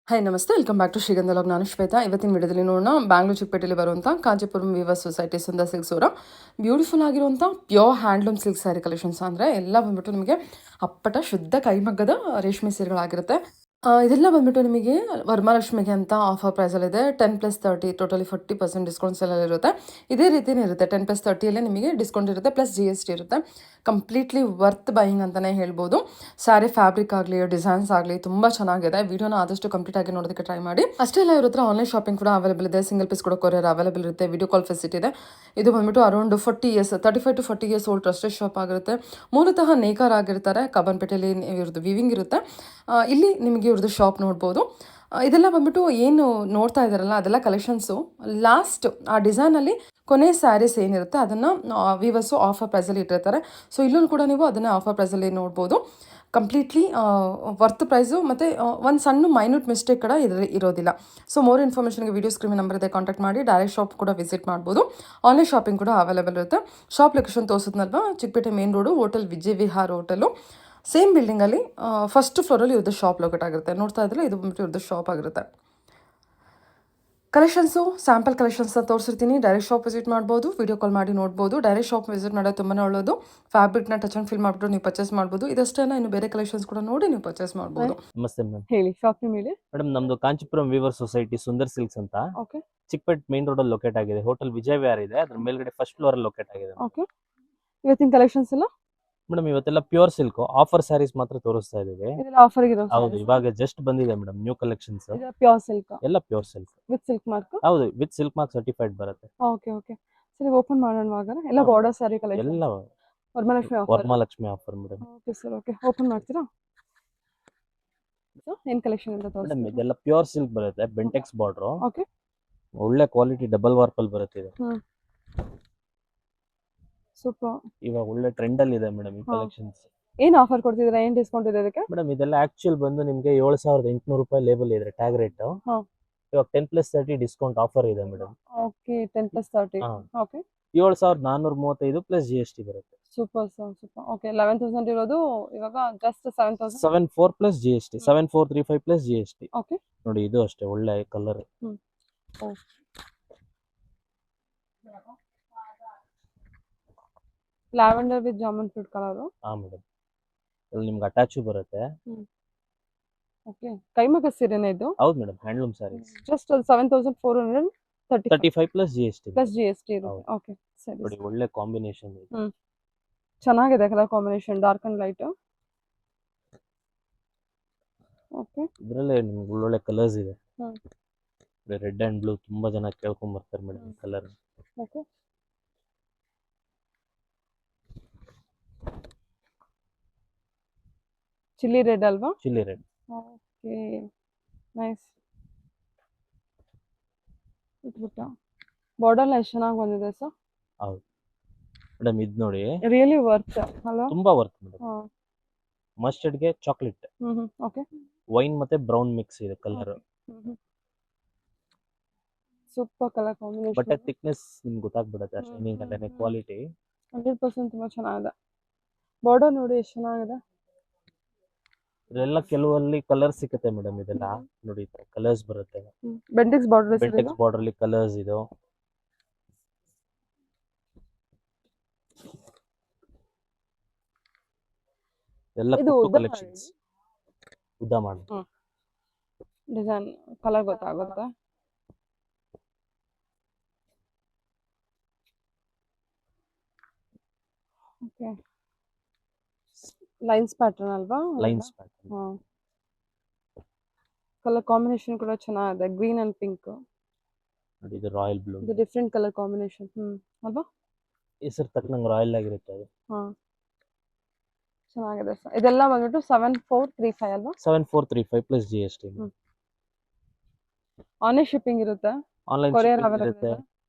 Hi ನಮಸ್ತೆ welcome back to ಶ್ರೀಗಂಧ log. ನಾನು ಶ್ವೇತಾ. ಇವತ್ತಿನ ವಿಡಿಯೋದಲ್ಲಿ ನೋಡೋಣ ಬ್ಯಾಂಗ್ಳೂರು ಚಿಕ್ಕಪೇಟೆಯಲ್ಲಿ ಬರುವಂಥ Kanchipuram viewers society Sundar silks ಅವರ ಬ್ಯೂಟಿಫುಲ್ ಆಗಿರುವಂಥ pure handloom silk sari collections. ಅಂದರೆ ಎಲ್ಲ ಬಂದ್ಬಿಟ್ಟು ನಿಮಗೆ ಅಪ್ಪಟ ಶುದ್ಧ ಕೈಮಗ್ಗದ ರೇಷ್ಮೆ ಸೀರೆಗಳಾಗಿರುತ್ತೆ. ಇದೆಲ್ಲ ಬಂದ್ಬಿಟ್ಟು ನಿಮಗೆ ವರಮಹಾಲಕ್ಷ್ಮಿಗೆ ಅಂತ ಆಫರ್ ಪ್ರೈಸಲ್ಲಿದೆ. 10+30 ಟೋಟಲಿ 40% ಡಿಸ್ಕೌಂಟ್ಸ್ ಎಲ್ಲ ಇರುತ್ತೆ. ಇದೇ ರೀತಿಯೇ ಇರುತ್ತೆ. 10+30ಯಲ್ಲೇ ನಿಮಗೆ ಡಿಸ್ಕೌಂಟ್ ಇರುತ್ತೆ, ಪ್ಲಸ್ GST ಇರುತ್ತೆ. ಕಂಪ್ಲೀಟ್ಲಿ ವರ್ತ್ ಬೈಯಿಂಗ್ ಅಂತಲೇ ಹೇಳ್ಬೋದು. ಸ್ಯಾರಿ ಫ್ಯಾಬ್ರಿಕ್ ಆಗಲಿ ಡಿಸೈನ್ಸ್ ಆಗಲಿ ತುಂಬ ಚೆನ್ನಾಗಿದೆ. ವಿಡಿಯೋನ ಆದಷ್ಟು ಕಂಪ್ಲೀಟ್ ಆಗಿ ನೋಡೋದಕ್ಕೆ ಟ್ರೈ ಮಾಡಿ. ಅಷ್ಟೇ ಎಲ್ಲ ಇರೋ ಹತ್ರ ಆನ್ಲೈನ್ ಶಾಪಿಂಗ್ ಕೂಡ ಅವೈಲೇಬಲ್ ಇದೆ. ಸಿಂಗಲ್ ಪೀಸ್ ಕೂಡ ಕೊರಿಯರ್ ಅವೈಲೇಬಲ್ ಇರುತ್ತೆ. ವಿಡಿಯೋ ಕಾಲ್ ಫೆಸಿಲಿಟಿ ಇದೆ. ಇದು ಬಂದ್ಬಿಟ್ಟು around 40 years 35 to 40 years old trusted shop ಆಗಿರುತ್ತೆ. ಮೂಲತಃ ನೇಕಾರ್ ಆಗಿರ್ತಾರೆ. ಕಬ್ಬನ್ಪೇಟೆಯಲ್ಲಿ ಇವ್ರದ್ದು ವಿವಿಂಗ್ ಇರುತ್ತೆ. ಇಲ್ಲಿ ನಿಮಗೆ ಇವ್ರದ್ದು ಶಾಪ್ ನೋಡ್ಬೋದು. ಇದೆಲ್ಲ ಬಂದ್ಬಿಟ್ಟು ಏನು ನೋಡ್ತಾ ಇದ್ದಾರಲ್ಲ ಅದೆಲ್ಲ ಕಲೆಕ್ಷನ್ಸು. ಲಾಸ್ಟ್ ಆ ಡಿಸೈನಲ್ಲಿ ಕೊನೆ ಸ್ಯಾರೀಸ್ ಏನಿರುತ್ತೆ ಅದನ್ನು ವೀವರ್ಸು ಆಫರ್ ಪ್ರೈಸಲ್ಲಿ ಇಟ್ಟಿರ್ತಾರೆ. ಸೊ ಇಲ್ಲೂ ಕೂಡ ನೀವು ಅದನ್ನು ಆಫರ್ ಪ್ರೈಸಲ್ಲಿ ನೋಡ್ಬೋದು. ಕಂಪ್ಲೀಟ್ಲಿ ವರ್ತ್ ಪ್ರೈಸು ಮತ್ತು ಒಂದು ಸಣ್ಣ ಮೈನ್ಯೂಟ್ ಮಿಸ್ಟೇಕ್ ಕೂಡ ಇರೋದಿಲ್ಲ. ಸೊ ಮೋರ್ ಇನ್ಫಾರ್ಮೇಷನ್ಗೆ ವಿಡಿಯೋ ಸ್ಕ್ರೀನ್ ನಂಬರ್ ಇದೆ, ಕಾಂಟ್ಯಾಕ್ಟ್ ಮಾಡಿ. ಡೈರೆಕ್ಟ್ ಶಾಪ್ ಕೂಡ ವಿಸಿಟ್ ಮಾಡ್ಬೋದು. ಆನ್ಲೈನ್ ಶಾಪಿಂಗ್ ಕೂಡ ಅವೈಲೇಬಲ್ ಇರುತ್ತೆ. ಶಾಪ್ ಲೊಕೇಶನ್ ತೋರಿಸಿದ್ನಲ್ವಾ, Chickpet main road, hotel Vijay Vihar hotel, same ಬಿಲ್ಡಿಂಗಲ್ಲಿ ಫಸ್ಟ್ ಫ್ಲೋರಲ್ಲಿ ಇವ್ರದ್ದು ಶಾಪ್ ಲೊಕೇಟ್ ಆಗಿರುತ್ತೆ. ನೋಡ್ತಾ ಇದ್ರೆ ಇದು ಬಂದ್ಬಿಟ್ಟು ಇವ್ರದ್ದು ಶಾಪ್ ಆಗಿರುತ್ತೆ. ಕಲೆಕ್ಷನ್ಸು ಸ್ಯಾಂಪಲ್ ಕಲೆಕ್ಷನ್ಸ್ನ ತೋರಿಸಿರ್ತೀನಿ. ಡೈರೆಕ್ಟ್ ಶಾಪ್ ವಿಸಿಟ್ ಮಾಡ್ಬೋದು, ವಿಡಿಯೋ ಕಾಲ್ ಮಾಡಿ ನೋಡ್ಬೋದು. ಡೈರೆಕ್ಟ್ ಶಾಪ್ ವಿಸಿಟ್ ಮಾಡೋದು ತುಂಬಾ ಒಳ್ಳೆಯದು. ಫ್ಯಾಬ್ರಿಕ್ನ ಟಚ್ ಆ್ಯಂಡ್ ಫೀಲ್ ಮಾಡಿಬಿಟ್ಟು ನೀವು ಪರ್ಚೇಸ್ ಮಾಡ್ಬೋದು. ಇದಷ್ಟೇ ಇನ್ನು ಬೇರೆ ಕಲೆಕ್ಷನ್ಸ್ ಕೂಡ ನೋಡಿ ನೀವು ಪರ್ಚೇಸ್ ಮಾಡ್ಬೋದು. ನಮಸ್ತೆ ಮ್ಯಾಮ್. ಹೇಳಿ, ಶಾಪ್ ನೇಮ್ ಹೇಳಿ. ಮೇಡಮ್ ನಮ್ದು Kanchipuram weaver society Sundar silks ಅಂತ ಓಕೆ ಚಿಕ್ಕಪೇಟ್ ಮೇನ್ ರೋಡ್ ಅಲ್ಲಿ ಲೊಕೇಟ್ ಆಗಿದೆ. ಹೋಟೆಲ್ ವಿಜಯ್ ವಿಹಾರ್ ಇದೆ, ಅದ್ರ ಮೇಲ್ಗಡೆ ಫಸ್ಟ್ ಫ್ಲೋರ್ ಅಲ್ಲಿ ಲೊಕೇಟ್ ಆಗಿದೆ. ಓಕೆ, ಇವತ್ತಿನ ಕಲೆಕ್ಷನ್ಸ್ ಎಲ್ಲ ಮೇಡಮ್ ಇವತ್ತೆಲ್ಲ ಪ್ಯೂರ್ ಸಿಲ್ಕ್ ಆಫರ್ ಸ್ಯಾರೀಸ್ ಮಾತ್ರ ತೋರಿಸ್ತಾ ಇದೀವಿ. ಆಫರ್ ಇರೋ ಹೌದು, ಇವಾಗ ಜಸ್ಟ್ ಬಂದಿದೆ madam new collections. Pure silk ಎಲ್ಲ pure silk with silk mark. ಹೌದು, ವಿತ್ ಸಿಲ್ಕ್ ಮಾರ್ಕ್ ಸರ್ಟಿಫೈಡ್ ಬರುತ್ತೆ. ಓಕೆ ಓಕೆ, ಸರಿ ಓಪನ್ ಮಾಡೋಣ. ಎಲ್ಲ ಬಾರ್ಡರ್ ಸ್ಯಾರಿ ಕಲೆಕ್ಷನ್, ಎಲ್ಲ Varamahalakshmi offer. Varamahalakshmi offer madam. Okay sir, okay open ಮಾಡ್ತೀರಾ? ಏನ್ ಕಲೆಕ್ಷನ್ ಅಂತ ಮೇಡಮ್ ತೋರಿಸ್ತೀರಾ? ಇದೆಲ್ಲ ಪ್ಯೂರ್ ಸಿಲ್ಕ್ ಬರುತ್ತೆ, ಬೆಂಟೆಕ್ಸ್ ಬಾರ್ಡರ್, ಓಕೆ, ಒಳ್ಳೆ ಕ್ವಾಲಿಟಿ ಡಬಲ್ ವಾರ್ಪ್ ಅಲ್ಲಿ ಬರುತ್ತೆ ಇದು. ಸೂಪರ್. ಇವಾಗ ಒಳ್ಳೆ ಟ್ರೆಂಡ್ ಅಲ್ಲಿ ಇದೆ ಮೇಡಮ್ ಈ ಕಲೆಕ್ಷನ್ಸ್. ಏನ್ ಆಫರ್ ಕೊಡ್ತಿದ್ದೀರಾ? ಏನ್ ಡಿಸ್ಕೌಂಟ್ ಇದೆ ಇದಕ್ಕೆ? ಮೇಡಮ್ ಇದೆಲ್ಲ ಆಕ್ಚುಯಲ್ ಬಂದು ನಿಮಗೆ 7,800 ರೂಪಾಯಿ ಲೇಬಲ್ ಇದೆ ಟ್ಯಾಗ್ ರೇಟ್. ಇವಾಗ 10+30 ಡಿಸ್ಕೌಂಟ್ ಆಫರ್ ಇದೆ madam. Okay, 10+30. Okay, 7,435 plus GST ಬರುತ್ತೆ. Super sir, super. ಓಕೆ, 11,000 ಇರೋದು ಇವಾಗ just 7,000. 74 plus GST, 7,435 plus GST. Okay, ನೋಡಿ ಇದು ಅಷ್ಟೇ ಒಳ್ಳೆ colour. Lavender with jamun fruit colour. ಹಾ ಮೇಡಮ್, ಇಲ್ಲಿ ನಿಮ್ಗೆ ಅಟ್ಯಾಚು ಬರುತ್ತೆ. ಓಕೆ, ಕೈಮಗ್ಗ ಸೀರೆನೇ ಇದು? ಹೌದು madam, handloom saris. Just 7,435 plus GST ಇರುತ್ತೆ. ಓಕೆ ಸರಿ, ನೋಡಿ ಒಳ್ಳೆ ಕಾಂಬಿನೇಷನ್ ಇದೆ. ಚೆನ್ನಾಗಿದೆ colour combination, dark and light. Okay, ಇದರಲ್ಲೇ ನಿಮ್ಗೆ ಒಳ್ಳೊಳ್ಳೆ ಕಲರ್ಸ್ ಇದೆ. ರೆಡ್ ಅಂಡ್ ಬ್ಲೂ ತುಂಬಾ ಜನ ಕೇಳ್ಕೊಂಡ್ ಬರ್ತಾರೆ madam colour. Okay, chilli red ಅಲ್ವಾ? Chilli red. Okay, nice. ಇಟ್ಬಿಟ್ಟ ಬಾರ್ಡರ್ ಎಷ್ಟು ಚೆನ್ನಾಗಿ ಬಂದಿದೆ ಸರ್. ಹೌದು ಮೇಡಮ್, ಇದು ನೋಡಿ ರಿಯಲಿ ವರ್ತ್ ಅಲ್ವಾ? ತುಂಬಾ ವರ್ತ್ ಮೇಡಮ್. ಮಸ್ಟರ್ಡ್ ಗೆ ಚಾಕ್ಲೇಟ್, ಓಕೆ, ವೈನ್ ಮತ್ತೆ ಬ್ರೌನ್ ಮಿಕ್ಸ್ ಇದೆ colour. Super colour combination. But thickness ನಿಮ್ಗೆ ಗೊತ್ತಾಗ್ಬಿಡುತ್ತೆ, ಶೈನಿಂಗ್ ಅಲ್ಲೇ ಕ್ವಾಲಿಟಿ 100% ತುಂಬಾ ಚೆನ್ನಾಗಿದೆ. ಬಾರ್ಡರ್ ನೋಡಿ ಎಷ್ಟು ಚೆನ್ನಾಗಿದೆ. ಇದೆಲ್ಲ ಕೆಲವಲ್ಲಿ ಕಲರ್ ಸಿಗುತ್ತೆ ಮೇಡಮ್. ಇದೆಲ್ಲ ನೋಡಿ ಕಲರ್ಸ್ ಬರುತ್ತೆ. ಬೆಂಟೆಕ್ಸ್ ಬಾರ್ಡರ್ ಅಲ್ಲಿ ಕಲರ್ಸ್ ಇದು. ಎಲ್ಲ ಕಲೆಕ್ಷನ್ಸ್ ಉದ್ದ ಮಾಡಿ ಡಿಸೈನ್ ಕಲರ್ ಗೊತ್ತಾಗುತ್ತೆ. ಓಕೆ, ಲೈನ್ಸ್ ಪ್ಯಾಟರ್ನ್ ಅಲ್ವಾ? Lines pattern. ಕಲರ್ ಕಾಂಬಿನೇಷನ್ ಕೂಡ ಚೆನ್ನಾಗಿದೆ, ಗ್ರೀನ್ ಅಂಡ್ ಪಿಂಕ್. ನೋಡಿ ಇದು ರಾಯಲ್ ಬ್ಲೂ, ಇದು ಡಿಫರೆಂಟ್ ಕಲರ್ ಕಾಂಬಿನೇಷನ್ ಅಲ್ವಾ? ಹೆಸರು ತಕ್ಕನಂಗೆ ರಾಯಲ್ ಆಗಿರುತ್ತೆ ಅದು. ಚೆನ್ನಾಗಿದೆ ಸರ್. ಇದೆಲ್ಲ ಬಂದ್ಬಿಟ್ಟು 7,435 ಅಲ್ವಾ? 7,435 ಪ್ಲಸ್ GST. ಆನ್ಲೈನ್ ಶಿಪ್ಪಿಂಗ್ ಇರುತ್ತೆ, ಆನ್ಲೈನ್ ಕೊರಿಯರ್ ಇರುತ್ತೆ,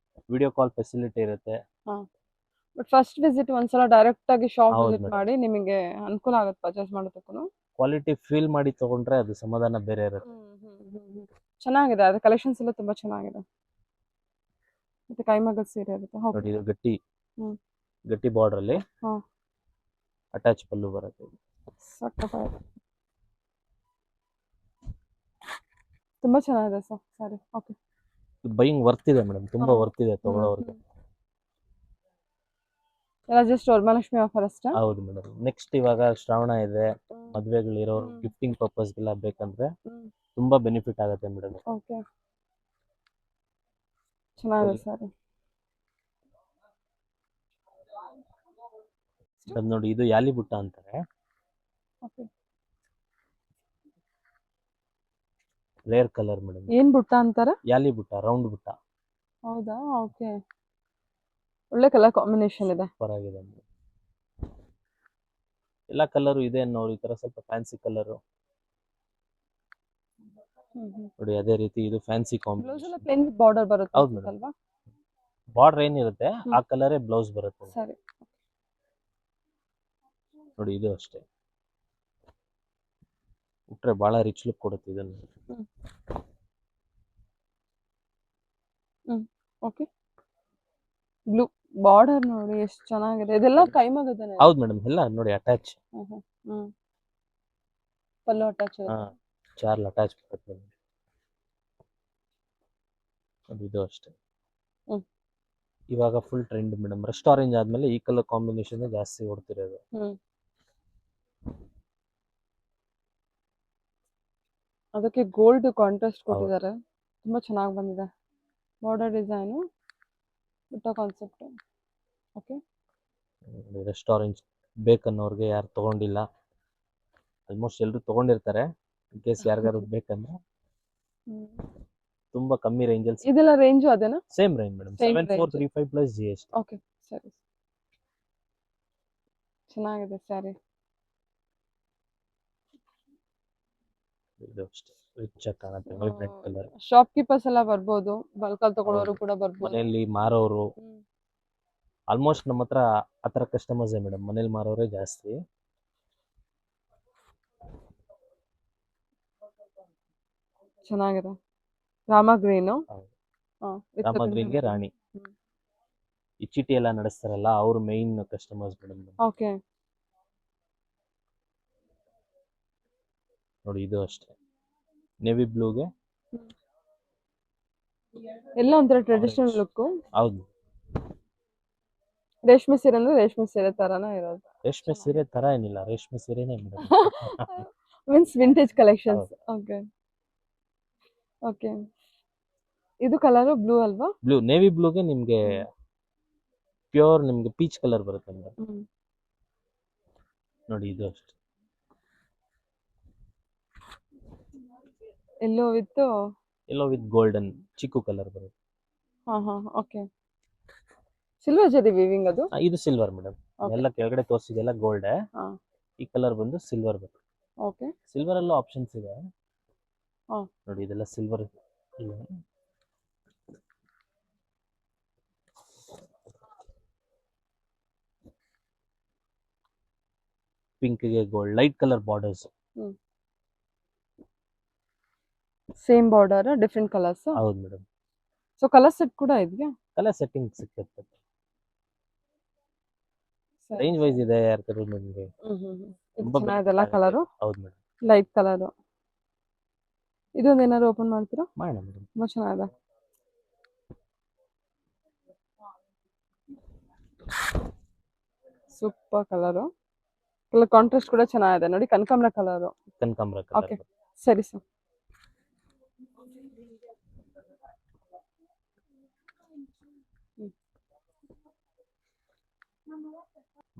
ವಿಡಿಯೋ ಕಾಲ್ ಫೆಸಿಲಿಟಿ ಇರುತ್ತೆ. ಬಟ್ ಫಸ್ಟ್ ವಿಸಿಟ್ ಒಂದ್ಸಲ ಡೈರೆಕ್ಟ್ ಆಗಿ ಶಾಪ್ ವಿಸಿಟ್ ಮಾಡಿ, ನಿಮಗೆ ಅನುಕೂಲ ಆಗುತ್ತೆ ಪರ್ಚೇಸ್ ಮಾಡೋದಕ್ಕೂ. ಕ್ವಾಲಿಟಿ ಫೀಲ್ ಮಾಡಿ ತಗೊಂಡ್ರೆ ಅದು ಸಮಾಧಾನ ಬೇರೆ ಇರುತ್ತೆ. ಚೆನ್ನಾಗಿದೆ, ಅದು ಕಲೆಕ್ಷನ್ಸ್ ಎಲ್ಲ ತುಂಬಾ ಚೆನ್ನಾಗಿದೆ. ಮತ್ತೆ ಕೈಮಗ್ಗದ ಸೀರೆ ಇರುತ್ತೆ. ನೋಡಿ ಇದು ಗಟ್ಟಿ ಬಾರ್ಡರ್ ಅಲ್ಲಿ ಅಟ್ಯಾಚ್ ಪಲ್ಲು ಬರುತ್ತೆ. ತುಂಬಾ ಚೆನ್ನಾಗಿದೆ sir sorry. Okay. Buying worth ಇದೆ ಮೇಡಮ್, ತುಂಬಾ ಹಾ. ವರ್ತ್ ಇದೆ ತಗೊಳ್ಳೋರ್ಗೆ. ಎಲ್ಲ ಜಸ್ಟ್ ವರಮಹಾಲಕ್ಷ್ಮಿ ಆಫರ್ ಅಷ್ಟೇ. ಹೌದು ಮೇಡಮ್. ನೆಕ್ಸ್ಟ್ ಇವಾಗ ಶ್ರಾವಣ ಇದೆ, ಮದ್ವೆಗಳಿರೋರು ಹ್ಮ್. ಗಿಫ್ಟಿಂಗ್ ಪರ್ಪಸ್ಗೆಲ್ಲ ಬೇಕಂದ್ರೆ ಹ್ಮ್. ತುಂಬಾ ಬೆನಿಫಿಟ್ ಆಗುತ್ತೆ ಮೇಡಮ್. ಓಕೆ. ಚೆನ್ನಾಗಿದೆ ಸರ್. ಅದು ನೋಡಿ, ಇದು ಯಾಲಿ ಬುಟ್ಟ ಅಂತಾರೆ. ಓಕೆ. Rare colour madam. ಏನ್ ಬುಟ್ಟ ಅಂತಾರ? ಯಾಲಿ ಬುಟ್ಟ, ರೌಂಡ್ ಬುಟ್ಟ. ಹೌದಾ? ಓಕೆ. ಒಳ್ಳೆ ಕಲರ್ ಕಾಂಬಿನೇಷನ್ ಇದೆ. ಸೂಪರ್ ಆಗಿದೆ ಮೇಡಮ್. ಎಲ್ಲ ಕಲರು ಇದೆ ನೋಡಿ, ಈ ತರ ಸ್ವಲ್ಪ ಫ್ಯಾನ್ಸಿ ಕಲರು ನೋಡಿ. ಅದೇ ರೀತಿ ಇದು ಫ್ಯಾನ್ಸಿ ಬ್ಲೌಸ್ ಎಲ್ಲ ಕಾಂಬಿನೇಷನ್. ಪ್ಲೇನ್ ಬಾರ್ಡರ್ ಬರುತ್ತೆ ಹೌದು ಮೇಡಮ್. ಅಲ್ವಾ? ಬಾರ್ಡರ್ ಏನಿರುತ್ತೆ ಆ ಕಲರೇ ಬ್ಲೌಸ್ ಬರುತ್ತೆ ಸರಿ. ನೋಡಿ. ಇದು ಅಷ್ಟೇ, ಉಟ್ರೆ ಬಹಳ ರಿಚ್ ಲುಕ್ ಕೊಡುತ್ತೆ ಇದನ್ನು. ಓಕೆ. ಬ್ಲೂ ಬಾರ್ಡರ್ ನೋಡಿ ಎಷ್ಟು ಚೆನ್ನಾಗಿದೆ. ಇದೆಲ್ಲ ಕೈಮಗದನೆ. ಹೌದು ಮೇಡಮ್, ಎಲ್ಲ ನೋಡಿ ಅಟ್ಯಾಚ್. ಪಲ್ಲು ಅಟ್ಯಾಚ್ ಹಾ, ಇರುತ್ತೆ. ಚಾರ್ಲ್ ಅಟ್ಯಾಚ್ ಬರುತ್ತೆ ಮೇಡಮ್. ಇದು ಅಷ್ಟೇ. ಇವಾಗ full trend madam. Rust orange ಆದ್ಮೇಲೆ ಈ ಕಲರ್ ಕಾಂಬಿನೇಷನ್ ಜಾಸ್ತಿ ಓಡ್ತಿರೋದು. ಅದಕ್ಕೆ ಗೋಲ್ಡ್ ಕಾಂಟ್ರಾಸ್ಟ್ ಕೊಟ್ಟಿದ್ದಾರೆ. ತುಂಬಾ ಚೆನ್ನಾಗಿ ಬಂದಿದೆ ಬಾರ್ಡರ್ ಡಿಸೈನು, ಬುಟ್ಟ ಕಾನ್ಸೆಪ್ಟ್. ಓಕೆ. ರಸ್ಟ್ ಆರೆಂಜ್ ಬೇಕನ್ನೋರ್ಗೆ, ಯಾರು ತಗೊಂಡಿಲ್ಲ, ಆಲ್ಮೋಸ್ಟ್ ಎಲ್ಲರೂ ತಗೊಂಡಿರ್ತಾರೆ. ಇನ್ ಕೇಸ್ ಯಾರಿಗಾರು ಬೇಕಂದ್ರೆ ತುಂಬಾ ಕಮ್ಮಿ ರೇಂಜಲ್ಲಿ. ಇದೆಲ್ಲ ರೇಂಜು ಅದೇನಾ? Same range madam, 7435 plus GST. Okay, ಸರಿ. ಚೆನ್ನಾಗಿದೆ ಸ್ಯಾರಿ. ಇದು ಅಷ್ಟೇ ರಿಚ್ ಆಗಿ ಕಾಣುತ್ತೆ, ವೈಬ್ರೆಂಟ್ ಕಲರ್. ಶಾಪ್ ಕೀಪರ್ಸ್ ಎಲ್ಲ ಬರ್ಬೋದು, ಬಲ್ಕಲ್ಲಿ ತಗೊಳ್ಳೋರು ಕೂಡ ಬರ್ಬೋದು. ಮನೆಯಲ್ಲಿ ಮಾರೋರು ಆಲ್ಮೋಸ್ಟ್ ನಮ್ಮ ಹತ್ರ ಆ ಥರ ಕಸ್ಟಮರ್ಸ್ ಮೇಡಮ್. ಮನೇಲಿ ಮಾರೋರೇ ಜಾಸ್ತಿ. ಚೆನ್ನಾಗಿದೆ. ರಾಮ ಗ್ರೀನು. ರಾಮ ಗ್ರೀನ್ಗೆ ರಾಣಿ. ಈ ಚೀಟಿ ಎಲ್ಲ ನಡೆಸ್ತಾರಲ್ಲ, ಅವ್ರು ಮೇನ್ ಕಸ್ಟಮರ್ಸ್ ಮೇಡಮ್. ಓಕೆ. ನೋಡಿ, ಇದು ಅಷ್ಟೇ ನೇವಿ ಬ್ಲೂಗೆ ಎಲ್ಲ ಒಂಥರ ಟ್ರೆಡಿಷನಲ್ ಲುಕ್. ಹೌದು. ರೇಷ್ಮೆ ಸೀರೆ ಅಂದ್ರೆ ರೇಷ್ಮೆ ಸೀರೆ ತರಾನೇ ಇರೋದು. ರೇಷ್ಮೆ ಸೀರೆ ತರ ಏನಿಲ್ಲ, ರೇಷ್ಮೆ ಸೀರೆನೇ madam. Means vintage collections. Okay. Okay. ಇದು ಕಲರ್ ಬ್ಲೂ ಅಲ್ವಾ? ಬ್ಲೂ, ನೇವಿ ಬ್ಲೂಗೆ ನಿಮ್ಗೆ ಪ್ಯೂರ್ ನಿಮ್ಗೆ ಪೀಚ್ ಕಲರ್ ಬರುತ್ತೆ ಮೇಡಮ್. ನೋಡಿ, ಇದು ಅಷ್ಟೇ yellow with golden chikoo colour ಬರುತ್ತೆ. ಓಕೆ. ಸಿಲ್ವರ್ ಜರಿ ವೀವಿಂಗ್ ಅದು? ಇದು ಸಿಲ್ವರ್ ಮೇಡಮ್. ಎಲ್ಲ ಕೆಳಗಡೆ ತೋರಿಸಿದೆಲ್ಲ ಗೋಲ್ಡ್, ಈ ಕಲರ್ ಬಂದು ಸಿಲ್ವರ್ ಬರುತ್ತೆ. ಓಕೆ. ಸಿಲ್ವರ್ ಅಲ್ಲೂ ಆಪ್ಷನ್ಸ್ ಇದೆ ನೋಡಿ. ಇದೆಲ್ಲ ಸಿಲ್ವರ್. ಪಿಂಕ್ಗೆ gold, light colour borders. Same border, different colours. ಹೌದು ಮೇಡಮ್. ಸೊ ಕಲರ್ ಸೆಟ್ ಕೂಡ ಇದೆಯಾ? ಕಲರ್ ಸೆಟ್ಟಿಂಗ್ ಸಿಕ್ಕುತ್ತೆ. ರೇಂಜ್ ವೈಸ್ ಇದೆ ಯಾರ್ಕರು ನಿಮಗೆ. ಚೆನ್ನಾಗಿದೆಲ್ಲ ಕಲರು. ಹೌದು ಮೇಡಮ್. Light colour. ಇದೊಂದು ಏನಾದ್ರು ಓಪನ್ ಮಾಡ್ತೀರಾ? ಮಾಡೋಣ ಮೇಡಮ್. ತುಂಬಾ ಚೆನ್ನಾಗಿದೆ. Super colour. ಕಲರ್ ಕಾಂಟ್ರಾಸ್ಟ್ ಕೂಡ ಚೆನ್ನಾಗಿದೆ ನೋಡಿ. ಕನಕಾಂಬರ ಕಲರು. ಕನಕಾಂಬರ ಕಲರ್. ಓಕೆ, ಸರಿ ಸರ್.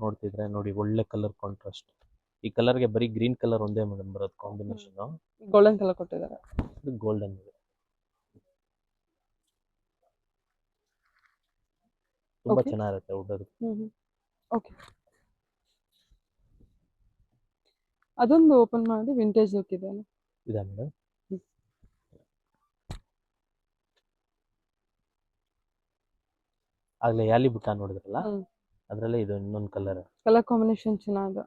ನೋಡ್ತಿದ್ರೆ ನೋಡಿ, ಒಳ್ಳೆ ಕಲರ್ ಕಾಂಟ್ರಾಸ್ಟ್. ಈ ಕಲರ್ಗೆ ಬರೀ ಗ್ರೀನ್ ಕಲರ್ ಒಂದೇ ಮೇಡಮ್ ಬರೋದು ಕಾಂಬಿನೇಷನ್. ಗೋಲ್ಡನ್ ಕಲರ್ ಕೊಟ್ಟಿದ್ದಾರೆ. ಇದು ಗೋಲ್ಡನ್ ಇದೆ, ತುಂಬಾ ಚೆನ್ನಾಗಿರುತ್ತೆ ಉಡೋದು. ಓಕೆ. ಅದೊಂದು ಓಪನ್ ಮಾಡಿ ವಿಂಟೇಜ್ ಲುಕ್ ಇದೆ. ಇದಾ ಮೇಡಮ್? ಆಗ್ಲೇ ಯಾಲಿ ಬುಟ್ಟ ನೋಡಿದ್ರಲ್ಲ, ಅದರಲ್ಲೇ ಇದು ಇನ್ನೊಂದು ಕಲರ್ ಕಾಂಬಿನೇಷನ್ ಚೆನ್ನಾಗಿದೆ.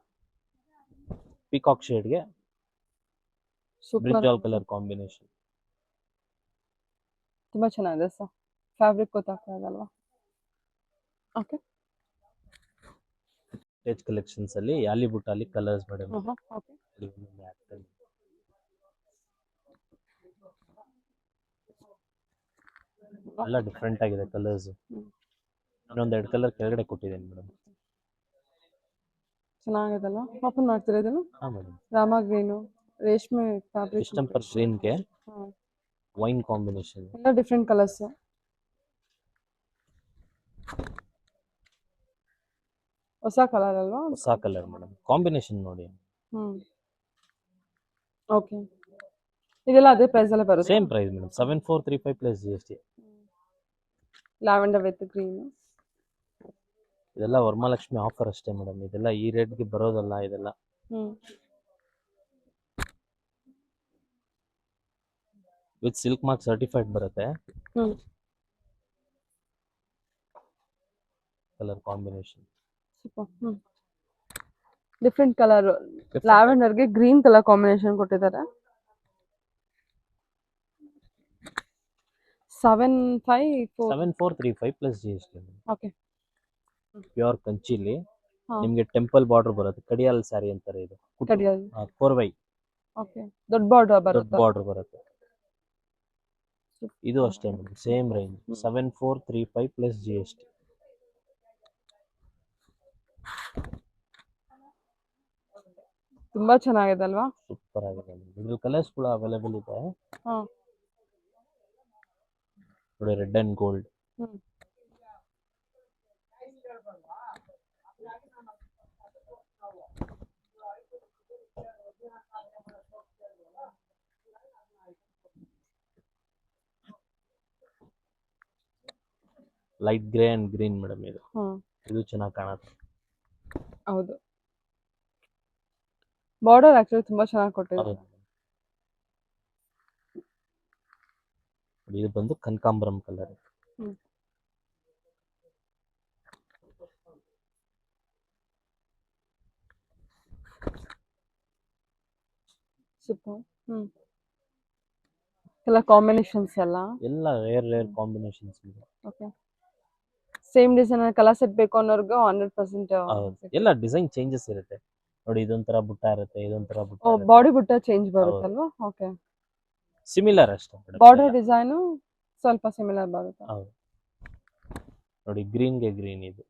ಪಿಕಾಕ್ ಶೇಡ್ಗೆ ಸೂಪರ್ ಬ್ರಿಂಜಾಲ್ ಕಲರ್ ಕಾಂಬಿನೇಷನ್. ತುಂಬಾ ಚೆನ್ನಾಗಿದೆ ಸರ್. ಫ್ಯಾಬ್ರಿಕ್ ಗೊತ್ತಾಗ್ತಾ ಇದಲ್ವಾ? ಓಕೆ. ಟೇಜ್ ಕಲೆಕ್ಷನ್ಸ್ ಅಲ್ಲಿ ಯಾಲಿ ಬುಟ್ಟ ಅಲ್ಲಿ ಕಲರ್ಸ್ ಮೇಡಮ್. ಓಕೆ. ಎಲ್ಲ ಡಿಫ್ರೆಂಟ್ ಆಗಿದೆ ಕಲರ್ಸ್. ಹ್ಮ್. ಇನ್ನೊಂದೆರಡು ಕಲರ್ ಕೆಳಗಡೆ ಕೊಟ್ಟಿದ್ದೀನಿ ಮೇಡಮ್. ಚೆನ್ನಾಗಿದಲ್ಲ, ಓಪನ್ ಮಾಡ್ತೀರಾ ಇದನ್ನು? ಹಾಂ ಮೇಡಮ್. ರಾಮ ಗ್ರೀನು, ರೇಷ್ಮೆ ಫ್ಯಾಬ್ರಿಕ್. ಡಿಸ್ಟೆಂಪರ್ ಗ್ರೀನ್ಗೆ ಹಾಂ, ವೈನ್ ಕಾಂಬಿನೇಷನ್. ಎಲ್ಲ ಡಿಫ್ರೆಂಟ್ ಕಲರ್ಸ್. ಹೊಸ ಕಲರ್ ಅಲ್ವಾ? ಹೊಸ ಕಲರ್ ಮೇಡಮ್, ಕಾಂಬಿನೇಷನ್ ನೋಡಿ. ಹ್ಮ್, ಓಕೆ. ಇದೆಲ್ಲ ಅದೇ ಪ್ರೈಸ್ ಅಲ್ಲೇ ಬರುತ್ತೆ? Same price madam, 7435 plus GST. Lavender with green. ಇದೆಲ್ಲ ವರಮಹಾಲಕ್ಷ್ಮಿ ಆಫರ್ ಅಷ್ಟೇ ಮೇಡಮ್, ಇದೆಲ್ಲ ಈ ರೇಟ್ಗೆ ಬರೋದಲ್ಲ ಇದೆಲ್ಲ. ವಿತ್ ಸಿಲ್ಕ್ ಮಾರ್ಕ್ ಸರ್ಟಿಫೈಡ್ ಬರುತ್ತೆ. Colour combination different colour. ಲ್ಯಾವೆಂಡರ್ಗೆ ಗ್ರೀನ್ ಕಲರ್ ಕಾಂಬಿನೇಷನ್ ಕೊಟ್ಟಿದ್ದಾರೆ. 7435 ಪ್ಲಸ್ GST. ಓಕೆ. ಪ್ಯೂರ್ ಕಂಚಿಲಿ ಹಾ. ನಿಮ್ಗೆ ಟೆಂಪಲ್ ಬಾರ್ಡರ್ ಬರುತ್ತೆ, ಕಡಿಯಾಲ್ ಸ್ಯಾರಿ ಅಂತಾರೆ ಇದು. ಕಡಿಯಾಲ್. ಕೋರ್ವೈ. ಓಕೆ, ದೊಡ್ಡ ಬಾರ್ಡರ್ ದೊಡ್ಡ ಬರುತ್ತೆ. ಬಾರ್ಡರ್ ಬರುತ್ತೆ. ಇದು ಅಷ್ಟೇ madam, same range 7435 plus GST. ತುಂಬಾ ಚೆನ್ನಾಗಿದೆ ಅಲ್ವಾ? ಸೂಪರ್ ಆಗಿದೆ. ಇದ್ರ ಕಲರ್ಸ್ ಕೂಡ ಅವೈಲೇಬಲ್ ಇದೆ. ಹಾ. ನೋಡಿ, red and gold. Light grey and green madam ಇದು. ಇದು ಚೆನ್ನಾಗಿ ಕಾಣುತ್ತೆ. ಹೌದು, ಬಾರ್ಡರ್ ಆಕ್ಚುಲಿ ತುಂಬಾ ಚೆನ್ನಾಗಿ ಕೊಟ್ಟಿದ್ದಾರೆ. ಇದು ಬಂದು ಕನಕಾಂಬರಂ ಕಲರ್. ಸೂಪರ್. ಎಲ್ಲ ಕಾಂಬಿನೇಷನ್ಸ್ ಎಲ್ಲ ರೇರ್ ಕಾಂಬಿನೇಷನ್ಸ್ ಇದೆ. Okay. Same design colour set ಬೇಕು ಅನ್ನೋರ್ಗೂ 100% ಎಲ್ಲ ಡಿಸೈನ್ ಚೇಂಜಸ್ ಇರುತ್ತೆ ನೋಡಿ. ಇದೊಂಥರ ಬುಟ್ಟ ಇರುತ್ತೆ, ಇದೊಂಥರ ಬುಟ್ಟ ಇರುತ್ತೆ. ಬಾಡಿ ಬುಟ್ಟ ಚೇಂಜ್ ಬರುತ್ತಲ್ವಾ? ಓಕೆ. ಸಿಮಿಲರ್ ಅಷ್ಟೇ. ಬಾರ್ಡರ್ ಡಿಸೈನು ಸ್ವಲ್ಪ ಸಿಮಿಲರ್ ಬರುತ್ತೆ. ಹೌದು ನೋಡಿ, ಗ್ರೀನ್ಗೆ ಗ್ರೀನ್ ಇದು.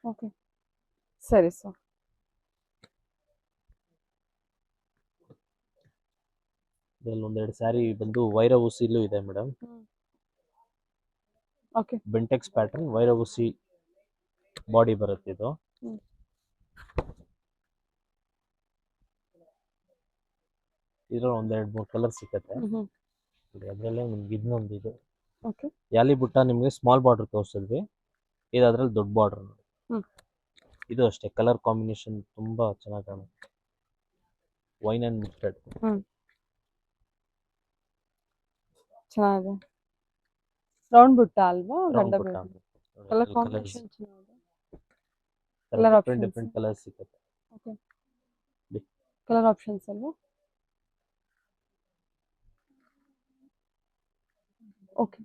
ಓಕೆ, ಸರಿ ಸರ್. ಇದರಲ್ಲಿ ಒಂದೆರಡು ಸ್ಯಾರಿ ಬಂದು ವೈರವುಸಿಲೂ ಇದೆ ಮೇಡಮ್. ಓಕೆ. ಬೆಂಟೆಕ್ಸ್ ಪ್ಯಾಟರ್ನ್ ವೈರವುಸಿ ಬಾಡಿ ಬರುತ್ತೆ ಇದು. ಇದ್ರಲ್ಲಿ ಒಂದೆರಡು ಮೂರು ಕಲರ್ ಸಿಗುತ್ತೆ. ಅದರಲ್ಲೇ ನಿಮ್ಗೆ ಇನ್ನೊಂದು ಇದು ಯಾಲಿ ಬುಟ್ಟ ನಿಮಗೆ ಸ್ಮಾಲ್ ಬಾರ್ಡರ್ ತೋರಿಸಿದ್ವಿ, ಇದು ಅದ್ರಲ್ಲಿ ದೊಡ್ಡ ಬಾರ್ಡರ್. ಇದು ಅಷ್ಟೇ, ಕಲರ್ ಕಾಂಬಿನೇಷನ್ ತುಂಬಾ ಚೆನ್ನಾಗಿ ಕಾಣುತ್ತೆ. Wine and mixed. ಚೆನ್ನಾಗಿದೆ. ರೌಂಡ್ ಬುಟ್ಟ ಅಲ್ವಾ? ರೌಂಡ್ ಬುಟ್ಟ. ಕಲರ್ ಕಾಂಬಿನೇಷನ್ ಚೆನ್ನಾಗಿದೆ. ಡಿಫರೆಂಟ್ ಕಲರ್ಸ್ ಸಿಗುತ್ತೆ. ಓಕೆ, ಕಲರ್ ಆಪ್ಷನ್ಸ್ ಅಲ್ವಾ? ಓಕೆ.